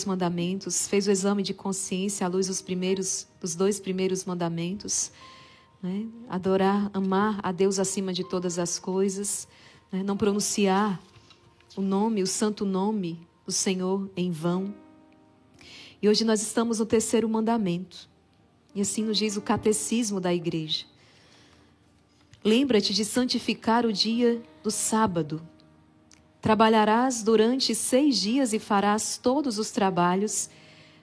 mandamentos, fez o exame de consciência à luz dos 2 primeiros mandamentos, né? Adorar, amar a Deus acima de todas as coisas, né? Não pronunciar o santo nome do Senhor em vão. E hoje nós estamos no 3º mandamento, e assim nos diz o catecismo da igreja. Lembra-te de santificar o dia do sábado. Trabalharás durante 6 dias e farás todos os trabalhos,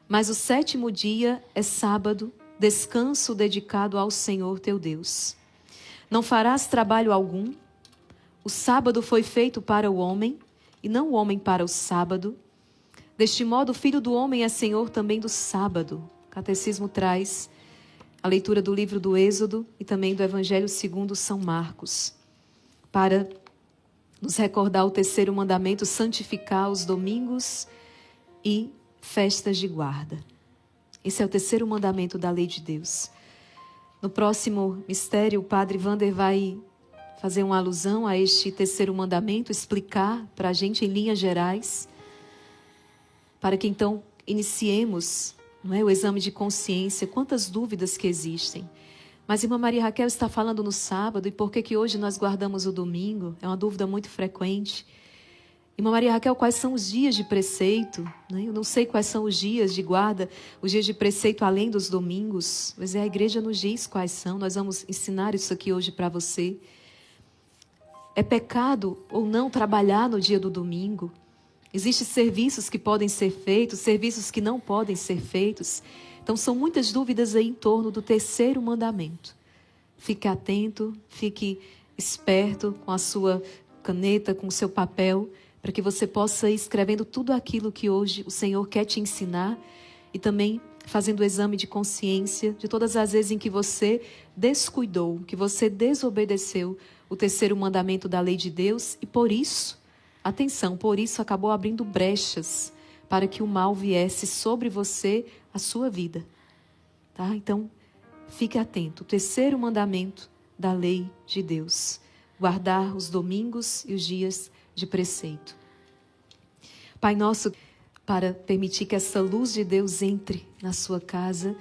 mas o 7º dia é sábado, descanso dedicado ao Senhor teu Deus. Não farás trabalho algum. O sábado foi feito para o homem, e não o homem para o sábado. Deste modo, o Filho do Homem é Senhor também do sábado. O catecismo traz a leitura do livro do Êxodo e também do Evangelho segundo São Marcos, para nos recordar o 3º mandamento, santificar os domingos e festas de guarda. Esse é o 3º mandamento da lei de Deus. No próximo mistério, o padre Wander vai fazer uma alusão a este 3º mandamento, explicar para a gente em linhas gerais, para que então iniciemos, não é, o exame de consciência, quantas dúvidas que existem. Mas irmã Maria Raquel está falando no sábado, e por que hoje nós guardamos o domingo? É uma dúvida muito frequente. Irmã Maria Raquel, quais são os dias de preceito? Eu não sei quais são os dias de guarda, os dias de preceito além dos domingos, mas a igreja nos diz quais são, nós vamos ensinar isso aqui hoje para você. É pecado ou não trabalhar no dia do domingo? Existem serviços que podem ser feitos, serviços que não podem ser feitos. Então são muitas dúvidas aí em torno do 3º mandamento. Fique atento, fique esperto com a sua caneta, com o seu papel, para que você possa ir escrevendo tudo aquilo que hoje o Senhor quer te ensinar e também fazendo o exame de consciência de todas as vezes em que você descuidou, que você desobedeceu o 3º mandamento da lei de Deus e por isso, atenção, por isso acabou abrindo brechas para que o mal viesse sobre você, a sua vida. Tá? Então, fique atento. O 3º mandamento da lei de Deus. Guardar os domingos e os dias de preceito. Pai nosso, para permitir que essa luz de Deus entre na sua casa,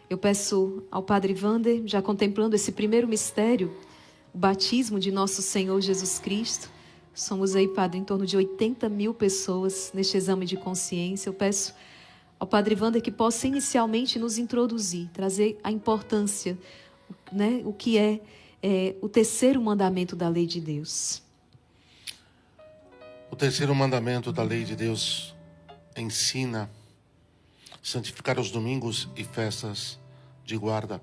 eu peço ao Padre Wander, já contemplando esse 1º mistério, o batismo de nosso Senhor Jesus Cristo. Somos aí, Padre, em torno de 80.000 pessoas neste exame de consciência. Eu peço ao Padre Wander que possa inicialmente nos introduzir, trazer a importância, né, o que é o 3º mandamento da lei de Deus. O 3º mandamento da lei de Deus ensina santificar os domingos e festas de guarda.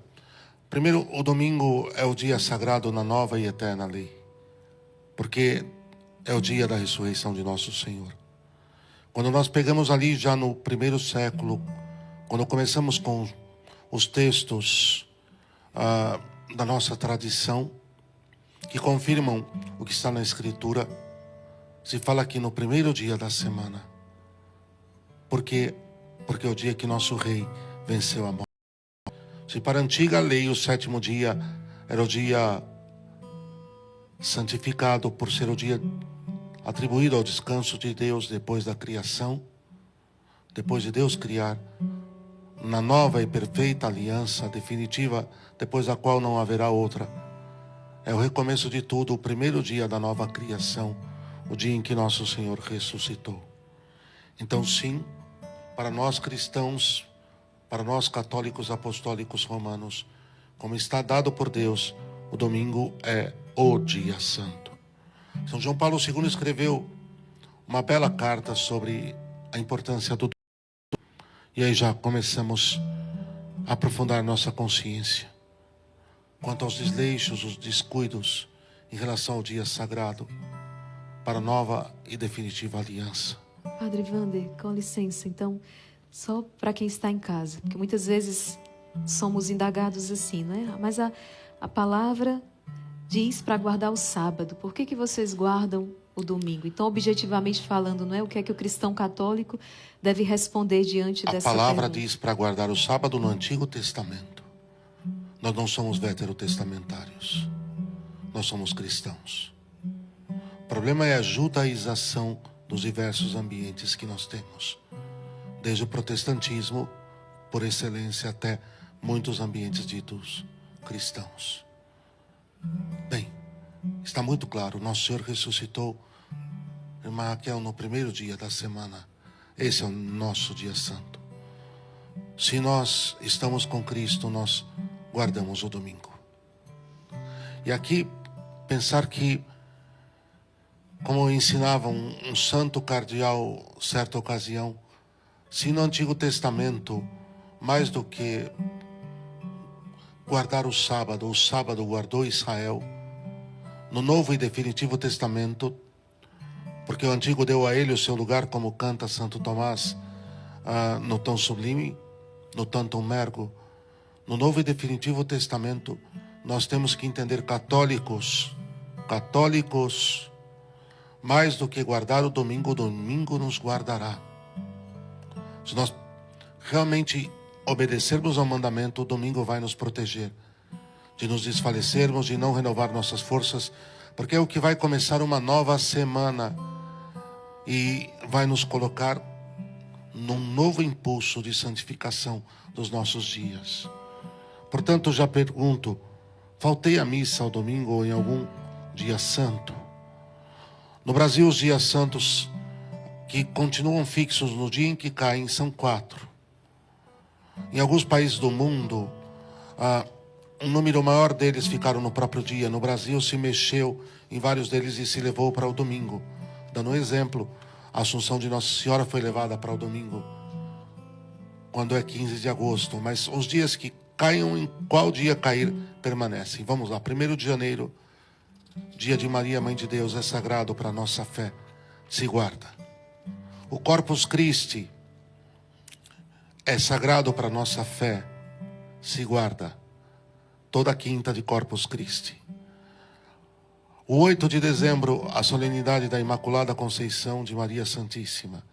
Primeiro, o domingo é o dia sagrado na nova e eterna lei, porque é o dia da ressurreição de nosso Senhor. Quando nós pegamos ali já no 1º século, quando começamos com os textos da nossa tradição, que confirmam o que está na Escritura, se fala aqui no 1º dia da semana. Porque é o dia que nosso rei venceu a morte. Se para a antiga lei o 7º dia era o dia santificado por ser o dia atribuído ao descanso de Deus depois da criação, depois de Deus criar, na nova e perfeita aliança definitiva, depois da qual não haverá outra. É o recomeço de tudo, o 1º dia da nova criação, o dia em que nosso Senhor ressuscitou. Então sim, para nós cristãos, para nós católicos apostólicos romanos, como está dado por Deus, o domingo é o dia santo. São João Paulo II escreveu uma bela carta sobre a importância do domingo. E aí já começamos a aprofundar nossa consciência quanto aos desleixos, os descuidos em relação ao dia sagrado para a nova e definitiva aliança. Padre Wander, com licença, então, só para quem está em casa, porque muitas vezes somos indagados assim, não é? Mas a palavra diz para guardar o sábado. Por que vocês guardam o domingo? Então, objetivamente falando, não é? O que é que o cristão católico deve responder diante dessa pergunta? A palavra diz para guardar o sábado no Antigo Testamento. Nós não somos veterotestamentários. Nós somos cristãos. O problema é a judaização dos diversos ambientes que nós temos. desde o protestantismo, por excelência, até muitos ambientes ditos cristãos. Bem, está muito claro, nosso Senhor ressuscitou, irmã Raquel, no primeiro dia da semana. Esse é o nosso dia santo. Se nós estamos com Cristo, nós guardamos o domingo. E aqui, pensar que, como ensinava um santo cardeal, certa ocasião, se no Antigo Testamento, mais do que guardar o sábado guardou Israel, no Novo e Definitivo Testamento, porque o Antigo deu a ele o seu lugar, como canta Santo Tomás, no tão sublime, no tanto mergo. No Novo e Definitivo Testamento, nós temos que entender, católicos, mais do que guardar o domingo nos guardará. Se nós realmente obedecermos ao mandamento, o domingo vai nos proteger de nos desfalecermos, de não renovar nossas forças, porque é o que vai começar uma nova semana e vai nos colocar num novo impulso de santificação dos nossos dias. Portanto, já pergunto, faltei à missa ao domingo ou em algum dia santo? No Brasil, os dias santos que continuam fixos no dia em que caem são 4. Em alguns países do mundo, um número maior deles ficaram no próprio dia. No Brasil, se mexeu em vários deles e se levou para o domingo. Dando um exemplo, a Assunção de Nossa Senhora foi levada para o domingo, quando é 15 de agosto. Mas os dias que caiam, em qual dia cair, permanecem. Vamos lá, 1º de janeiro, dia de Maria, Mãe de Deus, é sagrado para a nossa fé, se guarda. O Corpus Christi é sagrado para a nossa fé, se guarda. Toda a quinta de Corpus Christi. O 8 de dezembro, a solenidade da Imaculada Conceição de Maria Santíssima.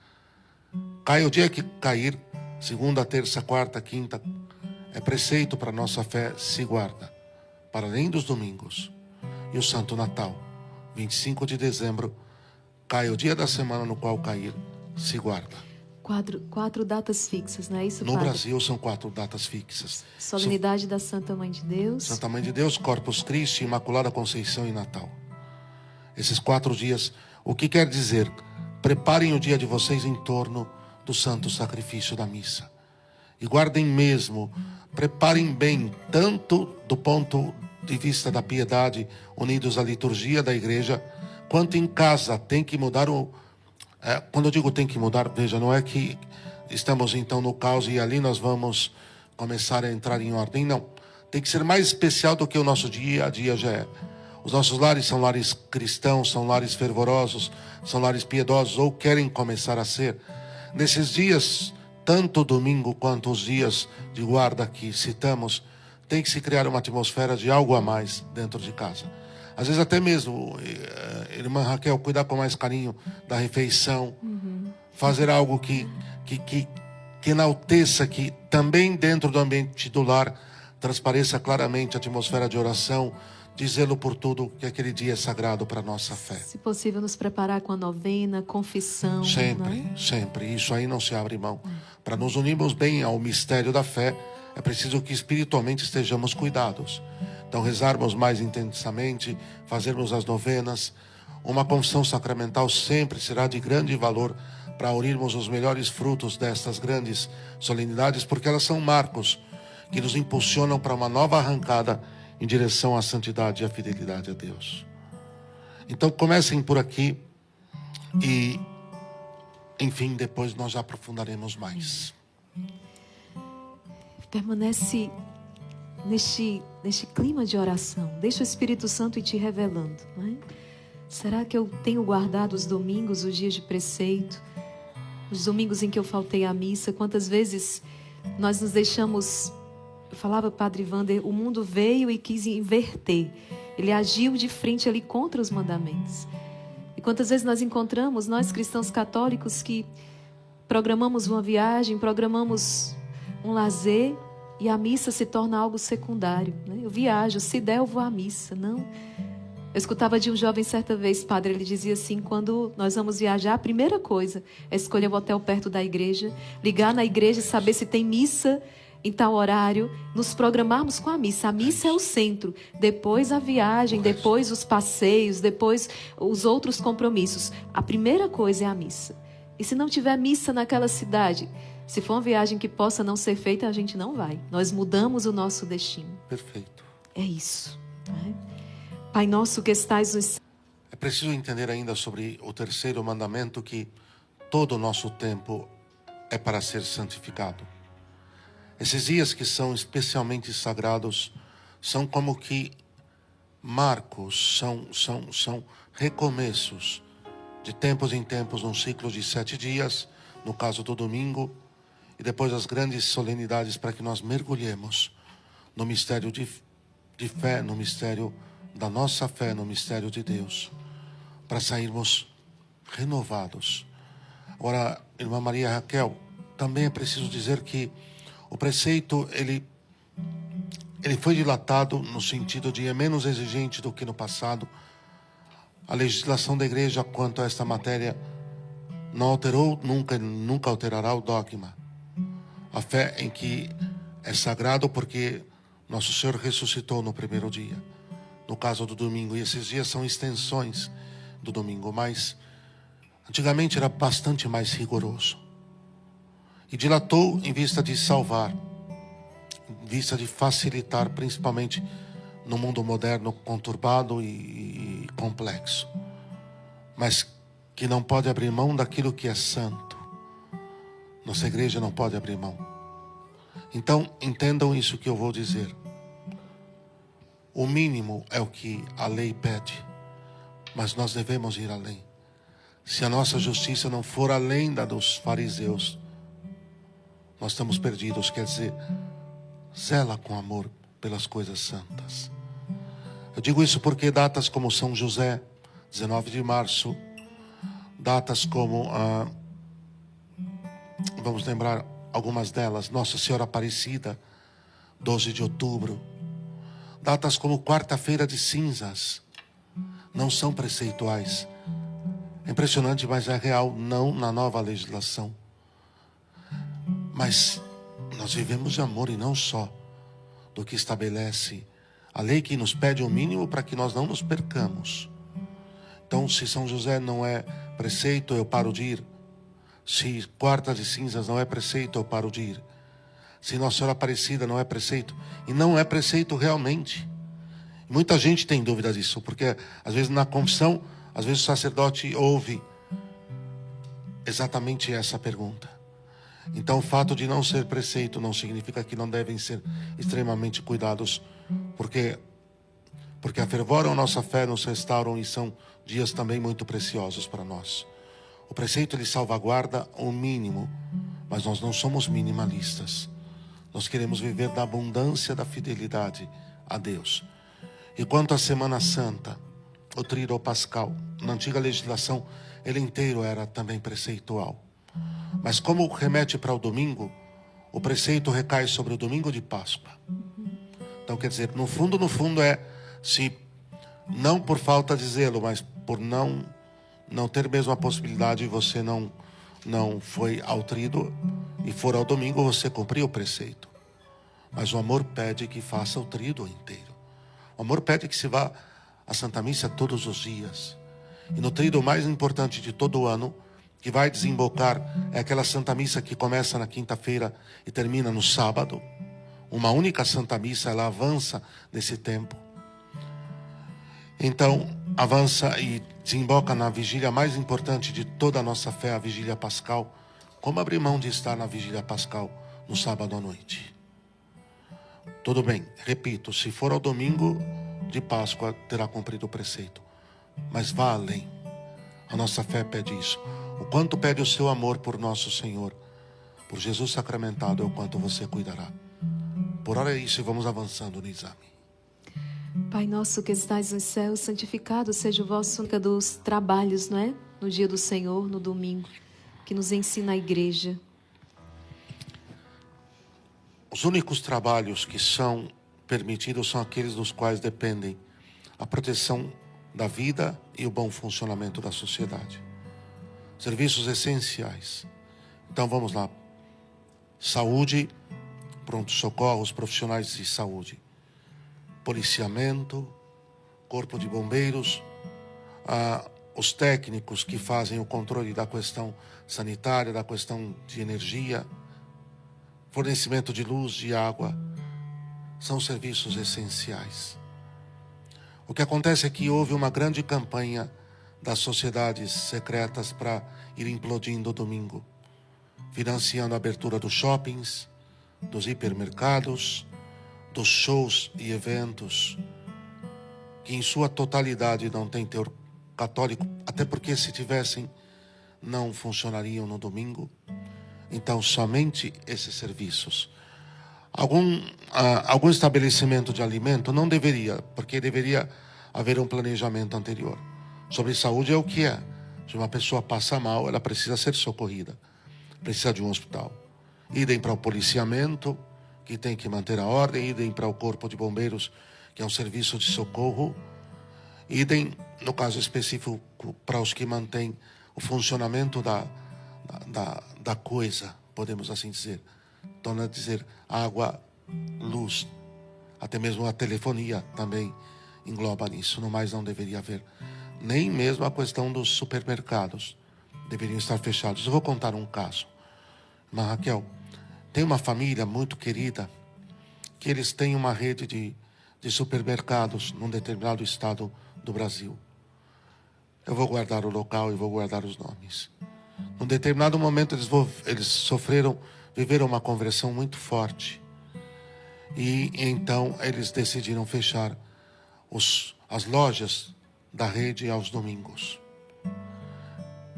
Cai o dia que cair, segunda, terça, quarta, quinta, é preceito para a nossa fé, se guarda, para além dos domingos. E o Santo Natal, 25 de dezembro, cai o dia da semana no qual cair, se guarda. 4 datas fixas, não é isso, No Padre? Brasil são 4 datas fixas. Solenidade da Santa Mãe de Deus. Santa Mãe de Deus, Corpus Christi, Imaculada Conceição e Natal. Esses 4 dias, o que quer dizer? Preparem o dia de vocês em torno do santo sacrifício da missa. E guardem mesmo, preparem bem, tanto do ponto de vista da piedade, unidos à liturgia da igreja, quanto em casa. Tem que mudar quando eu digo tem que mudar, veja, não é que estamos então no caos e ali nós vamos começar a entrar em ordem, não. Tem que ser mais especial do que o nosso dia a dia já é. Os nossos lares são lares cristãos, são lares fervorosos, são lares piedosos, ou querem começar a ser. Nesses dias, tanto o domingo quanto os dias de guarda que citamos, tem que se criar uma atmosfera de algo a mais dentro de casa. Às vezes até mesmo, irmã Raquel, cuidar com mais carinho da refeição, fazer algo que enalteça, que também dentro do ambiente do lar transpareça claramente a atmosfera de oração, de zelo por tudo, que aquele dia é sagrado para a nossa fé. Se possível, nos preparar com a novena, confissão. Sempre, não é? sempre. Isso aí não se abre mão. Para nos unirmos bem ao mistério da fé, é preciso que espiritualmente estejamos cuidados. Então, rezarmos mais intensamente, fazermos as novenas. Uma confissão sacramental sempre será de grande valor para unirmos os melhores frutos destas grandes solenidades, porque elas são marcos que nos impulsionam para uma nova arrancada em direção à santidade e à fidelidade a Deus. Então comecem por aqui e, enfim, depois nós já aprofundaremos mais. Permanece neste clima de oração. Deixa o Espírito Santo ir te revelando, não é? Será que eu tenho guardado os domingos, os dias de preceito, os domingos em que eu faltei à missa? Quantas vezes nós nos deixamos... Eu falava, Padre Wander, o mundo veio e quis inverter. Ele agiu de frente ali contra os mandamentos. E quantas vezes nós encontramos, nós cristãos católicos, que programamos uma viagem, programamos um lazer e a missa se torna algo secundário, né? Eu viajo, se der eu vou à missa. Não. Eu escutava de um jovem certa vez, padre, ele dizia assim, quando nós vamos viajar, a primeira coisa é escolher o hotel perto da igreja, ligar na igreja e saber se tem missa em tal horário, nos programarmos com a missa. A missa é o centro, depois a viagem, depois os passeios, depois os outros compromissos. A primeira coisa é a missa. E se não tiver missa naquela cidade, se for uma viagem que possa não ser feita, a gente não vai. Nós mudamos o nosso destino. Perfeito. É isso, né? Pai nosso que estais nos céus. É preciso entender ainda sobre o terceiro mandamento, que todo o nosso tempo é para ser santificado. Esses dias que são especialmente sagrados são como que marcos, são recomeços de tempos em tempos, um ciclo de 7 dias, no caso do domingo, e depois as grandes solenidades para que nós mergulhemos no mistério de fé, no mistério da nossa fé, no mistério de Deus, para sairmos renovados. Agora, irmã Maria Raquel, também é preciso dizer que o preceito, ele foi dilatado no sentido de é menos exigente do que no passado. A legislação da igreja quanto a esta matéria não alterou, nunca alterará o dogma. A fé em que é sagrado porque nosso Senhor ressuscitou no primeiro dia. No caso do domingo, e esses dias são extensões do domingo, mas antigamente era bastante mais rigoroso. E dilatou em vista de salvar, em vista de facilitar, principalmente no mundo moderno conturbado e complexo. Mas que não pode abrir mão daquilo que é santo. Nossa igreja não pode abrir mão. Então, entendam isso que eu vou dizer. O mínimo é o que a lei pede, mas nós devemos ir além. Se a nossa justiça não for além da dos fariseus, nós estamos perdidos. Quer dizer, zela com amor pelas coisas santas. Eu digo isso porque datas como São José, 19 de março, datas como, vamos lembrar algumas delas, Nossa Senhora Aparecida, 12 de outubro, datas como quarta-feira de cinzas, não são preceituais. É impressionante, mas é real, não na nova legislação. Mas nós vivemos de amor e não só do que estabelece a lei, que nos pede o mínimo para que nós não nos percamos. Então, se São José não é preceito, eu paro de ir. Se quarta de cinzas não é preceito, eu paro de ir. Se Nossa Senhora Aparecida não é preceito, e não é preceito realmente. Muita gente tem dúvida disso, porque às vezes na confissão, às vezes o sacerdote ouve exatamente essa pergunta. Então o fato de não ser preceito não significa que não devem ser extremamente cuidados, porque a fervor ou a nossa fé nos restauram e são dias também muito preciosos para nós. O preceito, ele salvaguarda o mínimo, mas nós não somos minimalistas. Nós queremos viver da abundância da fidelidade a Deus. E quanto à Semana Santa, o Tríduo Pascal, na antiga legislação, ele inteiro era também preceitual. Mas como remete para o domingo, o preceito recai sobre o domingo de Páscoa. Então, quer dizer, no fundo é, se não por falta de zelo, mas por não ter mesmo a possibilidade, você não foi ao tríduo e for ao domingo, você cumpriu o preceito. Mas o amor pede que faça o tríduo inteiro. O amor pede que se vá à Santa Missa todos os dias. E no tríduo mais importante de todo o ano, que vai desembocar, é aquela Santa Missa que começa na quinta-feira e termina no sábado. Uma única Santa Missa, ela avança nesse tempo. Então, avança e desemboca na vigília mais importante de toda a nossa fé, a vigília pascal. Como abrir mão de estar na vigília pascal no sábado à noite? Tudo bem, repito, se for ao domingo de Páscoa, terá cumprido o preceito. Mas vá além. A nossa fé pede isso. O quanto pede o seu amor por nosso Senhor, por Jesus sacramentado, é o quanto você cuidará. Por hora é isso e vamos avançando no exame. Pai nosso que estais nos céus, santificado seja o vosso nome. Dos trabalhos, não é? No dia do Senhor, no domingo, que nos ensina a igreja. Os únicos trabalhos que são permitidos são aqueles dos quais dependem a proteção da vida e o bom funcionamento da sociedade. Serviços essenciais. Então vamos lá. Saúde, pronto-socorros, profissionais de saúde. Policiamento, corpo de bombeiros, os técnicos que fazem o controle da questão sanitária, da questão de energia, fornecimento de luz, de água, são serviços essenciais. O que acontece é que houve uma grande campanha das sociedades secretas para ir implodindo domingo, financiando a abertura dos shoppings, dos hipermercados, dos shows e eventos, que em sua totalidade não tem teor católico, até porque se tivessem, não funcionariam no domingo. Então, somente esses serviços. Algum estabelecimento de alimento não deveria, porque deveria haver um planejamento anterior. Sobre saúde é o que é. Se uma pessoa passa mal, ela precisa ser socorrida, precisa de um hospital. Idem para o policiamento, que tem que manter a ordem, idem para o corpo de bombeiros, que é um serviço de socorro, idem, no caso específico, para os que mantêm o funcionamento da coisa, podemos assim dizer. Então, não é dizer água, luz, até mesmo a telefonia também engloba nisso. No mais, não deveria haver. Nem mesmo a questão dos supermercados deveriam estar fechados. Eu vou contar um caso. Mas, Raquel, tem uma família muito querida que eles têm uma rede de supermercados num determinado estado do Brasil. Eu vou guardar o local e vou guardar os nomes. Num determinado momento eles viveram uma conversão muito forte. E então eles decidiram fechar as lojas da rede aos domingos.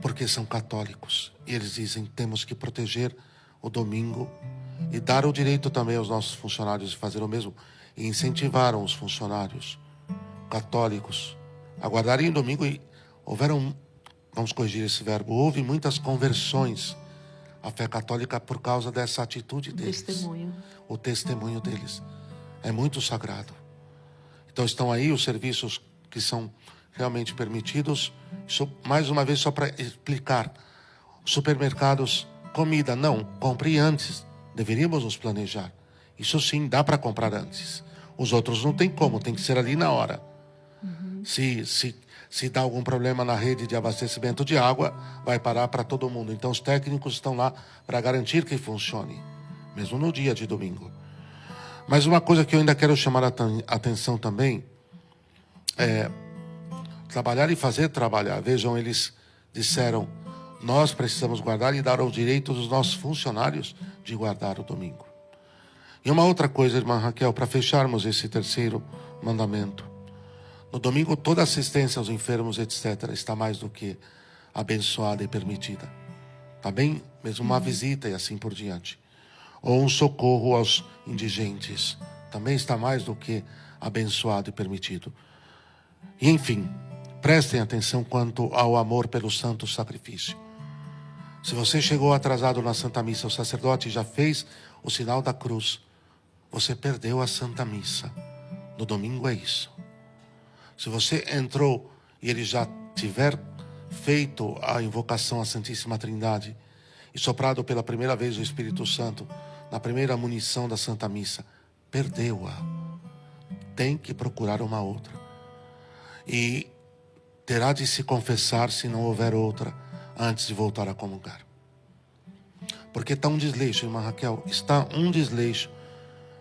Porque são católicos. E eles dizem, temos que proteger o domingo e dar o direito também aos nossos funcionários de fazer o mesmo. E incentivaram os funcionários católicos a guardarem o domingo. E vamos corrigir esse verbo, houve muitas conversões à fé católica por causa dessa atitude deles. O testemunho deles é muito sagrado. Então estão aí os serviços que são realmente permitidos. Mais uma vez, só para explicar. Supermercados, comida, não, compre antes. Deveríamos nos planejar. Isso sim, dá para comprar antes. Os outros não tem como, tem que ser ali na hora. Se dá algum problema na rede de abastecimento de água, vai parar para todo mundo. Então os técnicos estão lá para garantir que funcione, mesmo no dia de domingo. Mas uma coisa que eu ainda quero chamar a atenção também é trabalhar e fazer trabalhar. Vejam, eles disseram, nós precisamos guardar e dar o direito dos nossos funcionários de guardar o domingo. E uma outra coisa, irmã Raquel, para fecharmos esse terceiro mandamento. No domingo, toda assistência aos enfermos, etc., está mais do que abençoada e permitida. Tá bem? Mesmo uma visita e assim por diante. Ou um socorro aos indigentes. Também está mais do que abençoado e permitido. E, enfim, prestem atenção quanto ao amor pelo santo sacrifício. Se você chegou atrasado na Santa Missa, o sacerdote já fez o sinal da cruz, você perdeu a Santa Missa. No domingo é isso. Se você entrou e ele já tiver feito a invocação à Santíssima Trindade e soprado pela primeira vez o Espírito Santo na primeira munição da Santa Missa, perdeu-a. Tem que procurar uma outra. E terá de se confessar, se não houver outra, antes de voltar a comungar. Porque está um desleixo, irmã Raquel, está um desleixo.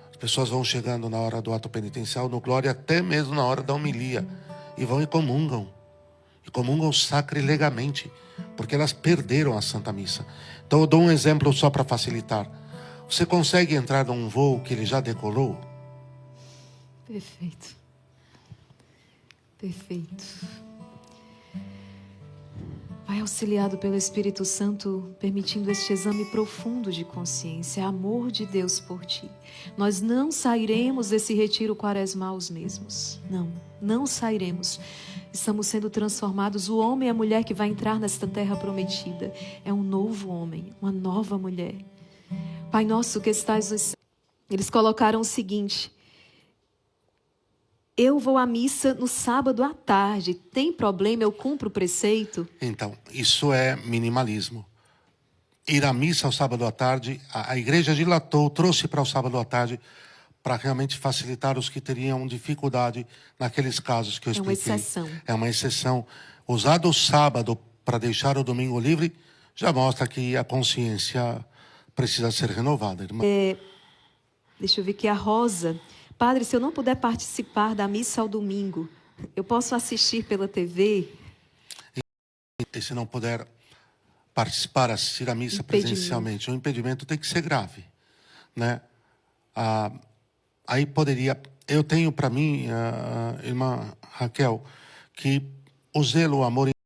As pessoas vão chegando na hora do ato penitencial, no glória, até mesmo na hora da homilia, e vão e comungam sacrilegamente, porque elas perderam a Santa Missa. Então eu dou um exemplo só para facilitar. Você consegue entrar num voo que ele já decolou? Perfeito. Perfeito. Vai auxiliado pelo Espírito Santo, permitindo este exame profundo de consciência, amor de Deus por ti. Nós não sairemos desse retiro quaresmal os mesmos. Não sairemos. Estamos sendo transformados. O homem e a mulher que vai entrar nesta terra prometida é um novo homem, uma nova mulher. Pai nosso que estais nos céus. Eles colocaram o seguinte: eu vou à missa no sábado à tarde. Tem problema? Eu cumpro o preceito? Então, isso é minimalismo. Ir à missa ao sábado à tarde, a igreja dilatou, trouxe para o sábado à tarde para realmente facilitar os que teriam dificuldade naqueles casos que eu É uma expliquei. exceção. É uma exceção. Usar o sábado para deixar o domingo livre já mostra que a consciência precisa ser renovada, irmã. Deixa eu ver aqui a Rosa. Padre, se eu não puder participar da missa ao domingo, eu posso assistir pela TV? E se não puder participar, assistir a missa presencialmente, o impedimento tem que ser grave, né? Aí poderia... Eu tenho para mim, irmã Raquel, que o zelo, o amor